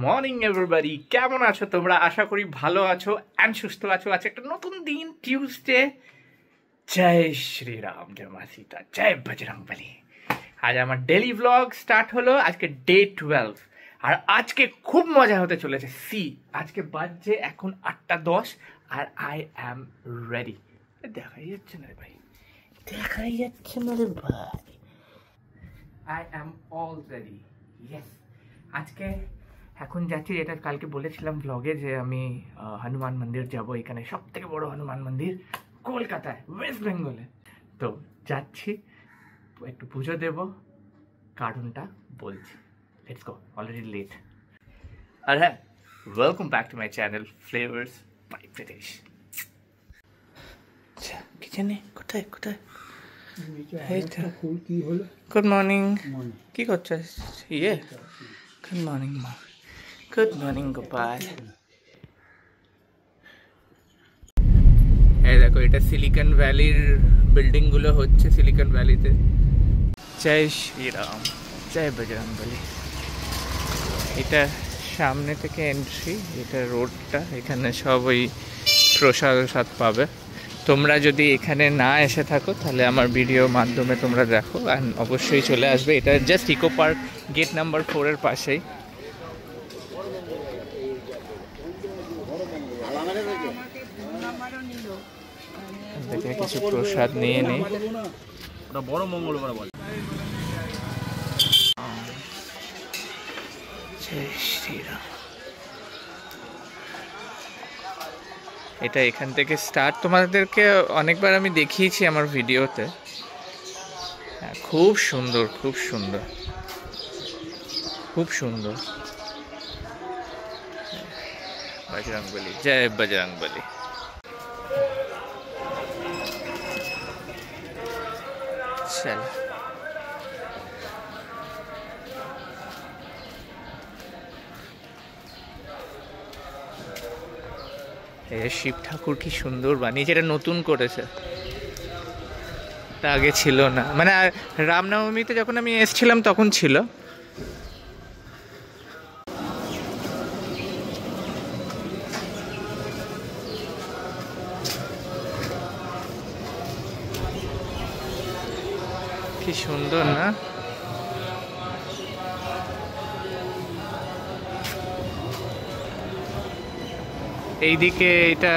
Morning everybody, কেমন আছো তোমরা? আশা করি ভালো আছো অ্যান্ড সুস্থ আছো। আছে একটা নতুন দিন, টিউসডে। জয় শ্রীরাম, জয় মা সীতা, জয় বজরংবলী। আজ আমার ডেলি ব্লগ স্টার্ট হলো। আজকে ডে 12 আর আজকে খুব মজা হতে চলেছে। আজকে বাজছে এখন 8:10 আর আই অ্যাম রেডি। দেখাই যাচ্ছে না রে ভাই, দেখাই যাচ্ছে না রে ভাই। I am all ready. Yes, আজকে এখন যাচ্ছি, এটা কালকে বলেছিলাম ব্লগে যে আমি হনুমান মন্দির যাব। এখানে সব থেকে বড় হনুমান মন্দির কলকাতায়, ওয়েস্ট বেঙ্গলে। তো যাচ্ছি, একটু পুজো দেব, কারণটা বলছি। Let's go, already late. আর হ্যাঁ, welcome back to my channel flavours by Pritesh. আচ্ছা, কিচেনে কোথায় কোথায়? Good morning. কি করছিস? ইয়ে, গুড মর্নিং মা। Good morning Gopal. এই দেখো, এটা সিলিকন ভ্যালির বিল্ডিং গুলো হচ্ছে সিলিকন ভ্যালিতে। জয় শ্রীরাম, জয় বজরংবলী। এটা সামনে থেকে এন্ট্রি, এটা রোডটা। এখানে সব ওই প্রসাদ পাবে। তোমরা যদি এখানে না এসে থাকো তাহলে আমার ভিডিওর মাধ্যমে তোমরা দেখো, আর অবশ্যই চলে আসবে। এটা just eco park gate number 4 এর পাশেই। দেখে কিছু প্রসাদ নিয়ে নেই। ওটা বড় মঙ্গলবার বলে। জয় শ্রীরাম। এটা এখান থেকে স্টার্ট। তোমাদেরকে অনেকবার আমি দেখিয়েছি আমার ভিডিওতে। খুব সুন্দর, খুব সুন্দর, খুব সুন্দর। বজরংবলী, জয় বজরংবলী। চল, শিব ঠাকুর কি সুন্দর বানিয়েছে। এটা নতুন করেছে, তা আগে ছিল না। মানে রামনবমীতে যখন আমি এসেছিলাম তখন ছিল। কি সুন্দর না? এইদিকে এটা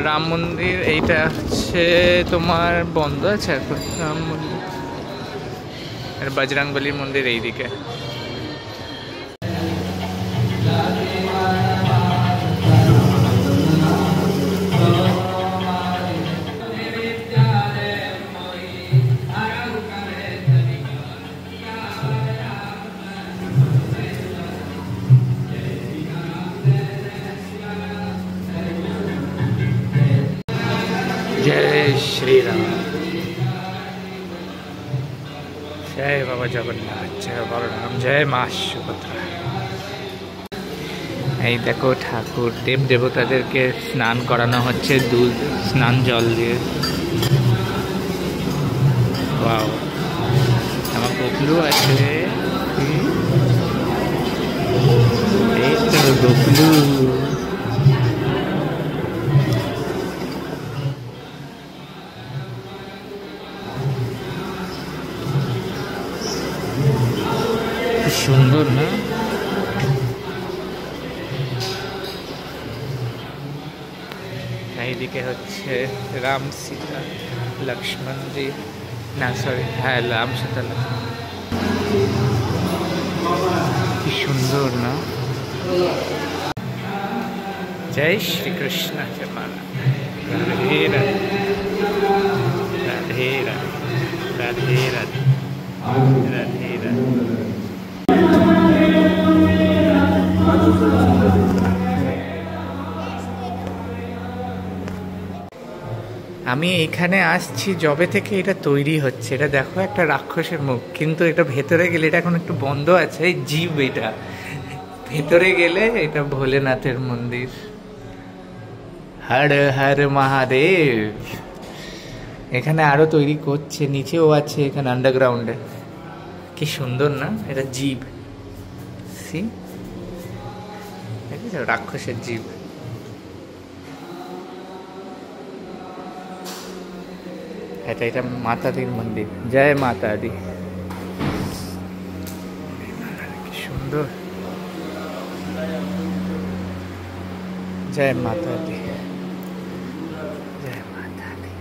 রাম মন্দির, এইটা হচ্ছে তোমার বন্ধ আছে এখন রাম মন্দির। আর বজরংবলীর মন্দির এইদিকে। জয় শ্রীরাম, জয় বাবা জগন্নাথ, জয় বলরাম, জয় মা সুভদ্রা। এই দেখো, ঠাকুর দেব দেবতাদেরকে স্নান করানো হচ্ছে দুধ স্নান জল দিয়ে। ওয়াও, আমার গোপলু আছে। এই তো গোপলু। সুন্দর না? এইদিকে হচ্ছে রাম সীতা লক্ষ্মণ জি, না সরি, হ্যাঁ রাম সীতা লক্ষ্মণ। কি সুন্দর না? জয় শ্রীকৃষ্ণ, জয় মা রাধে রাধে, রাধে রাধে, রাধে রাধে, রাধে রাধে। আমি এখানে আসছি যবে থেকে এটা তৈরি হচ্ছে। এটা দেখো, একটা রাক্ষসের মুখ, কিন্তু এটা ভেতরে গেলে, এটা এখন একটু বন্ধ আছে, এই জীব। এটা ভেতরে গেলে এটা ভোলেনাথের মন্দির। হর হর মহাদেব। এখানে আরো তৈরি করছে, নিচেও আছে, এখানে আন্ডারগ্রাউন্ডে। কি সুন্দর না? এটা জীব। সি দেখেছো রাক্ষসের জীব। এটা মাতা দির মন্দির। জয় মাতা দি। কি সুন্দর। জয় মাতা দি, জয় মাতা দি।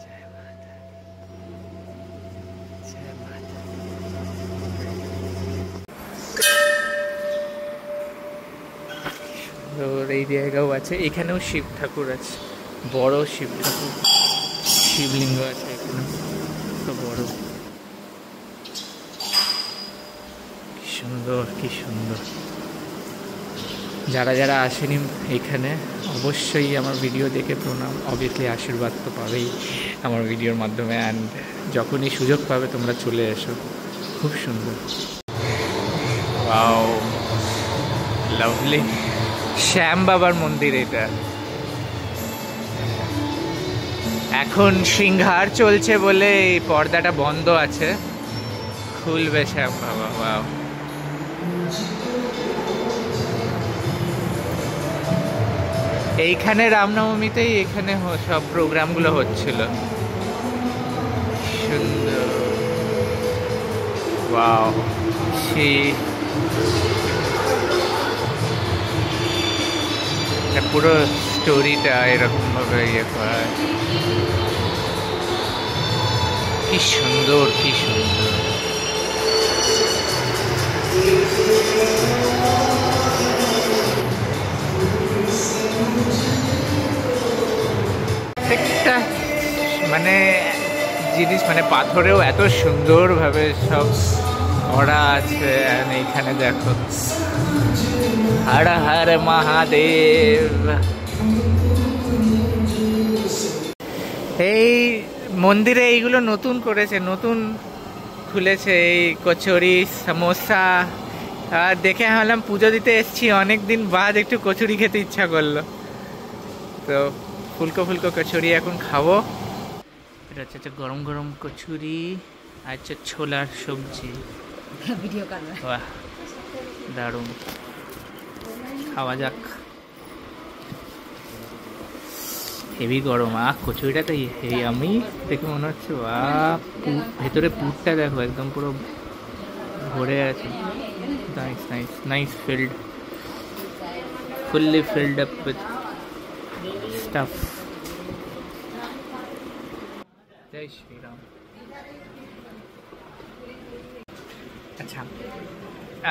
জয় মাতা দি, জয় মাতা দি। এই জায়গাও আছে, এখানেও শিব ঠাকুর আছে, বড় শিব ঠাকুর, শিবলিঙ্গ আছে এখানে তো বড়। কি সুন্দর, কি সুন্দর। যারা যারা আসেনি এখানে অবশ্যই আমার ভিডিও দেখে প্রণাম। অবভিয়াসলি আশীর্বাদ তো পাবেই আমার ভিডিওর মাধ্যমে, অ্যান্ড যখনই সুযোগ পাবে তোমরা চলে এসো। খুব সুন্দর। Wow, lovely. শ্যাম বাবার মন্দির এটা। এখন সিংহার চলছে বলে এই পর্দাটা বন্ধ আছে, খুলবে শ্যাম বাবা। ওয়াও, এইখানে রামনবমীতেই এখানে সব প্রোগ্রামগুলো হচ্ছিল। সুন্দর। ওয়াও, সেই পুরো স্টোরিটা এরকম ভাবে ইয়ে করা। কি সুন্দর, কি সুন্দর। একটা মানে জিনিস, মানে পাথরেও এত সুন্দরভাবে সব করা আছে। এইখানে দেখো, হর হর মহাদেব। এই মন্দিরে এইগুলো নতুন করেছে, নতুন খুলেছে এই কচুরি সমোসা। আর দেখে ভাবলাম পুজো দিতে এসছি, অনেকদিন বাদ একটু কচুরি খেতে ইচ্ছা করলো, তো ফুলকো ফুলকো কচুরি এখন খাবো। এটা হচ্ছে গরম গরম কচুরি আর হচ্ছে ছোলার সবজি। বাহ, দারুণ। খাওয়া যাক। হেভি গরম। কচুরিটা তো হেভি। আমি দেখে মনে হচ্ছে ভেতরে পুরটা দেখো একদম পুরো ভরে আছে। Nice nice nice, filled, fully filled up with stuff. জয় শ্রীরাম। আচ্ছা,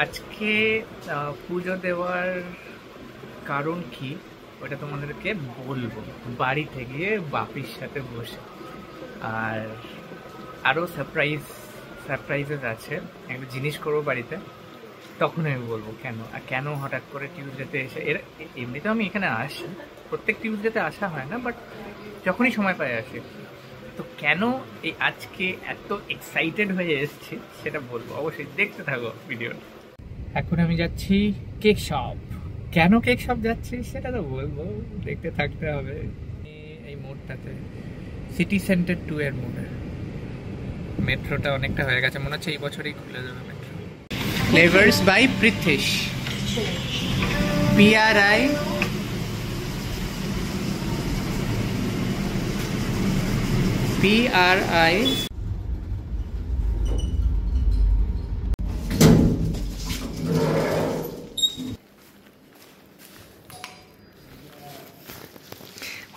আজকে পুজো দেওয়ার কারণ কি ওটা তোমাদেরকে বলবো বাড়িতে গিয়ে বাপির সাথে বসে। আর আরও সারপ্রাইজেস আছে, একটা জিনিস করবো বাড়িতে, তখন আমি বলবো কেন। আর কেন হঠাৎ করে টিউসডেতে এসে, এমনিতেও আমি এখানে আসি, প্রত্যেক টিউসডেতে আসা হয় না, বাট যখনই সময় পাই আসি। তো কেন এই আজকে এত এক্সাইটেড হয়ে এসেছি সেটা বলবো, অবশ্যই দেখতে থাকো ভিডিও। এখন আমি যাচ্ছি কেক শপ। কেন কেক শপ যাচ্ছি সেটা তো বলবো, দেখতে থাকতে হবে। এই মোড়টাতে সিটি সেন্টার 2 এর মোড়ে। মেট্রোটা অনেকটা হয়ে গেছে, মনে হচ্ছে এই বছরই খুলে যাবে metro. Flavours by Prithwish, PRI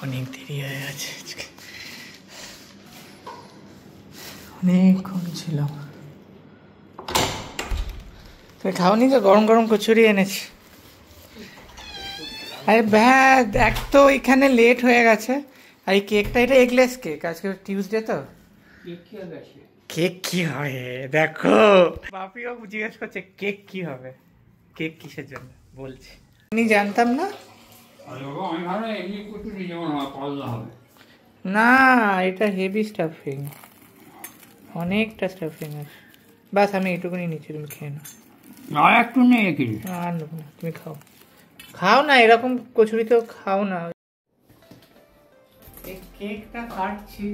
অনেক দেরি হয়ে গেছে, অনেকক্ষণ ছিল। তুই খাওনি তো? গরম গরম কচুরি এনেছি। আরে দেখ তো, এখানে লেট হয়ে গেছে। আর এই কেকটা, এটা এগলেস কেক, আজকে টিউসডে তো। কেক কি হবে দেখো, বাপিও জিজ্ঞেস করছে কেক কি হবে, কেক কিসের জন্য বলছি। আমি জানতাম না। না, এটা হেভি স্টাফিং, অনেকটা স্টাফিং আছে। বাস আমি এটুকুনি নিচ্ছি, তুমি খেয়ে নাও। আর একটু নেই, আর নেবো না, তুমি খাও। খাও না, এরকম কচুরি তো খাও না। এই কেকটা কাটছি,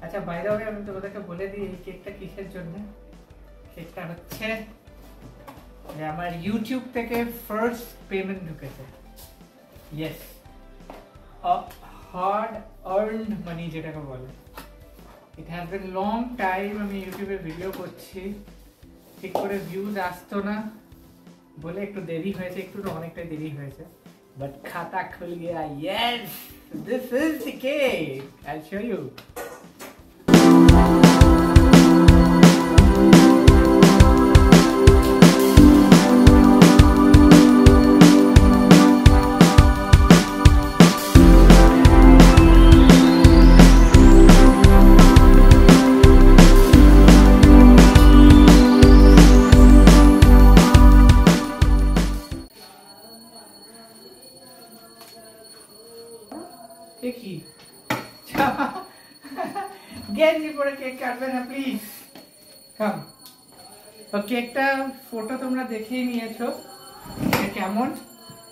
আচ্ছা বাইরে আমি তোমাদেরকে বলে দিই এই কেকটা কিসের জন্য। কেকটা হচ্ছে যে আমার ইউটিউব থেকে ফার্স্ট পেমেন্ট ঢুকেছে। ইয়েস, হার্ড আর্নড মানি যেটাকে বলে। It has been long time আমি ইউটিউবে ভিডিও করছি, ঠিক করে ভিউজ আসতো না বলে একটু দেরি হয়েছে, একটু অনেকটাই দেরি হয়েছে, বাট খাতা খুল গিয়া। Yes, this is the cake, I will show you. দেখি গেঞ্জি পরে কেক কাটবে না প্লিজ। কাম তো কেকটা ফটো তোমরা দেখেই নিয়েছো কেমন।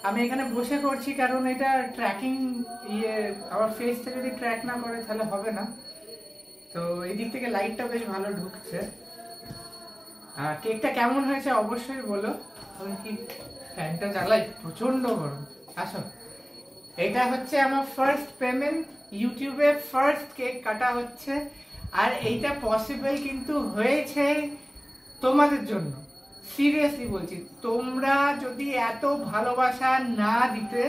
আমি এখানে বসে করছি কারণ এটা ট্র্যাকিং আমার ফেসটা যদি ট্র্যাক না করে তাহলে হবে না। তো এই দিক থেকে লাইটটা বেশ ভালো ঢুকছে। আর কেকটা কেমন হয়েছে অবশ্যই বলো। আমি কি ফ্যানটা জ্বালাই, প্রচন্ড গরম। আসো, এটা হচ্ছে আমার ফার্স্ট পেমেন্ট, ইউটিউবে ফার্স্ট কেক কাটা হচ্ছে। আর এইটা পসিবল কিন্তু হয়েছে তোমাদের জন্য। সিরিয়াসলি বলছি, তোমরা যদি এত ভালোবাসা না দিতে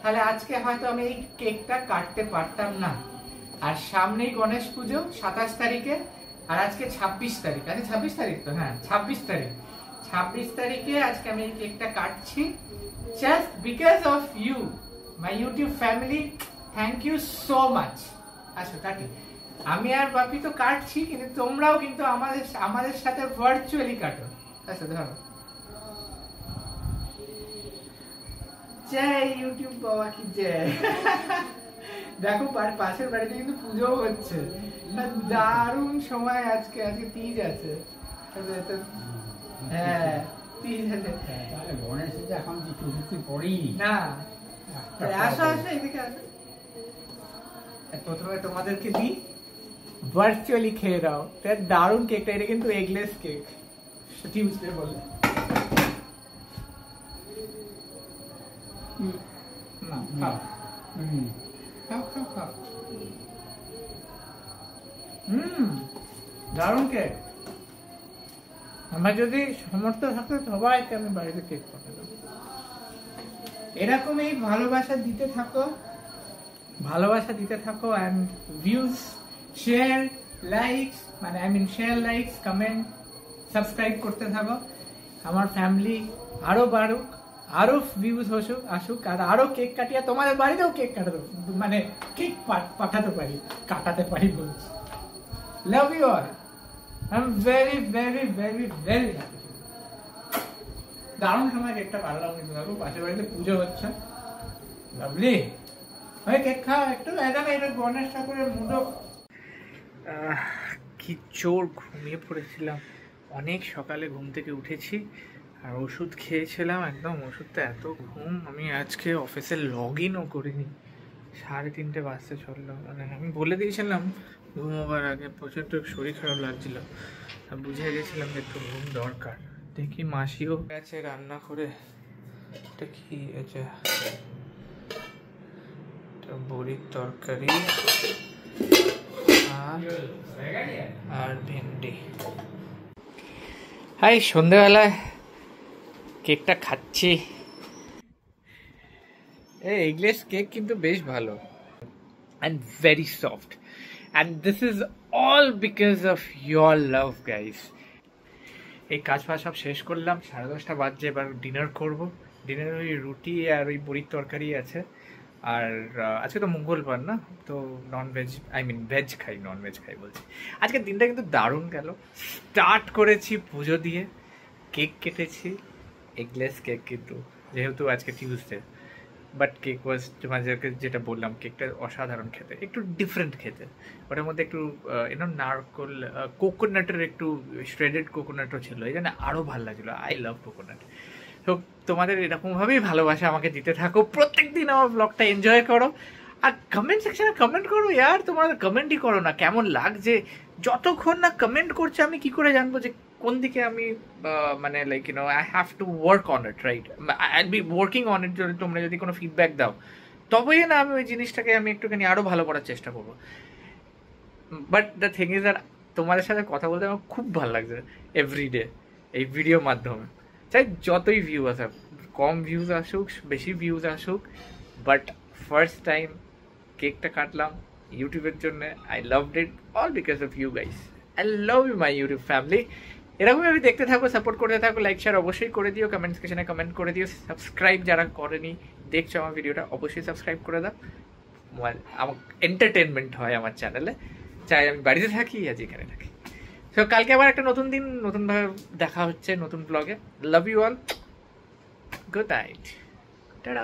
তাহলে আজকে হয়তো আমি এই কেকটা কাটতে পারতাম না। আর সামনেই গণেশ পুজো 27 তারিখে, আর আজকে 26 তারিখ। আজকে 26 তারিখ তো, হ্যাঁ 26 তারিখ। 26 তারিখে আজকে আমি এই কেকটা কাটছি just because of you, my YouTube family. Thank you so much. আচ্ছা কাটি, আমি আর বাপি তো কাটছি, কিন্তু তোমরাও কিন্তু আমাদের সাথে ভার্চুয়ালি কাটো। আচ্ছা ধরো, জয় ইউটিউব বাবা কি জয়। দেখো পাশের বাড়িতে কিন্তু পুজো হচ্ছে, দারুণ সময় আজকে। আজকে তিজ আছে, হ্যাঁ তিজ আছে। গণেশ এখন চতুর্থী পড়েই না, আসো আসো এদিকে আসো। প্রথমে তোমাদেরকে দিই, ভার্চুয়ালি খেয়ে দাও। দারুণ কেকটা, এটা কিন্তু এগলেস কেক, টিউসডে বলে। না খাও খাও খাও খাও। দারুণ কেক। আমার যদি সামর্থ্য থাকতো সবাইকে আমি বাড়িতে কেক পাঠাতাম। এরকমই ভালোবাসা দিতে থাকো, ভালোবাসা দিতে থাকো। অ্যান্ড ভিউজ, শেয়ার, লাইকস, মানে I mean share, likes, comment, subscribe করতে থাকো। আমার ফ্যামিলি আরো বাড়ুক, আরো ভিউজ আসুক, আর আরো কেক কাটিয়ে তোমাদের বাড়িতেও কেক কাটাতে, মানে কেক পাঠাতে পারি, কাটাতে পারি বলছি। Love you all. I am very very very very happy. দারুণ সময় কেকটা কাটলাম কিন্তু। দেখো পাশের বাড়িতে পুজো হচ্ছে, লাভলি। ওই কেক খাও একটু, এটা গণেশ ঠাকুরের মুডো। কি জোর ঘুমিয়ে পড়েছিলাম, অনেক সকালে ঘুম থেকে উঠেছি আর ওষুধ খেয়েছিলাম একদম। ওষুধটা এত ঘুম, আমি আজকে অফিসে লগ ইনও করিনি। 3:30 বাজতে চললো। মানে আমি বলে দিয়েছিলাম ঘুমোবার আগে, প্রচণ্ড শরীর খারাপ লাগছিল, বুঝে গেছিলাম যে একটু ঘুম দরকার। দেখি মাসিও গেছে রান্না করে। এটা কি আছে, বড়ির তরকারি আর ভেন্ডি। হাই, সন্ধ্যেবেলায় কেকটা খাচ্ছি। এই এগলেস কেক কিন্তু বেশ ভালো and very soft, and this is all because of your love guys. এই কাজ ফাজ সব শেষ করলাম, 10:30 বাজছে। এবার ডিনার করব। ডিনারে ওই রুটি আর ওই বড়ির তরকারি আছে। আর আজকে তো মঙ্গলবার না, তো ননভেজ, আই মিন ভেজ খাই, ননভেজ খাই বলছি। আজকের দিনটা কিন্তু দারুণ গেল। স্টার্ট করেছি পুজো দিয়ে, কেক কেটেছি, এগলেস কেক, কিন্তু যেহেতু আজকে টিউসডে। বাট কেক ওয়াজ, তোমাদেরকে যেটা বললাম, কেকটা অসাধারণ খেতে, একটু ডিফারেন্ট খেতে। ওটার মধ্যে একটু নারকোল, কোকোনাটের একটু শ্রেডেড কোকোনাটও ছিল, এই জন্য আরও ভালো লাগছিলো। I love coconut. তো তোমাদের এরকমভাবেই ভালোবাসা আমাকে দিতে থাকো, প্রত্যেক দিন আমার ব্লগটা এনজয় করো। আর কমেন্ট সেকশনে কমেন্ট করো ইয়ার, তোমরা কমেন্টই করো না কেমন লাগছে। যতক্ষণ না কমেন্ট করছে আমি কি করে জানবো যে কোন দিকে আমি মানে like you know I have to work on it, right? I be working on it. যদি তোমরা যদি কোনো ফিডব্যাক দাও তবেই না আমি ওই জিনিসটাকে আমি একটুখানি আরও ভালো করার চেষ্টা করবো। But the thing is that তোমাদের সাথে কথা বলতে আমার খুব ভালো লাগছে এভরিডে এই ভিডিওর মাধ্যমে। চাই যতই ভিউ আসুক, কম ভিউজ আসুক বেশি ভিউজ আসুক, বাট ফার্স্ট টাইম কেকটা কাটলাম ইউটিউবের জন্য। I loved it all because of you guys. I love you my YouTube family. এরকমই আমি দেখতে থাকো, সাপোর্ট করতে থাকো, লাইক শেয়ার অবশ্যই করে দিও, কমেন্ট সেকশনে কমেন্ট করে দিও, সাবস্ক্রাইব যারা করেনি দেখছো আমার ভিডিওটা অবশ্যই সাবস্ক্রাইব করে দাও। আমার এন্টারটেনমেন্ট হয় আমার চ্যানেলে, চাই আমি বাড়িতে থাকি আর যেখানে থাকি। তো কালকে আবার একটা নতুন দিন নতুনভাবে দেখা হচ্ছে নতুন ব্লগে। Love you all, good night, tata.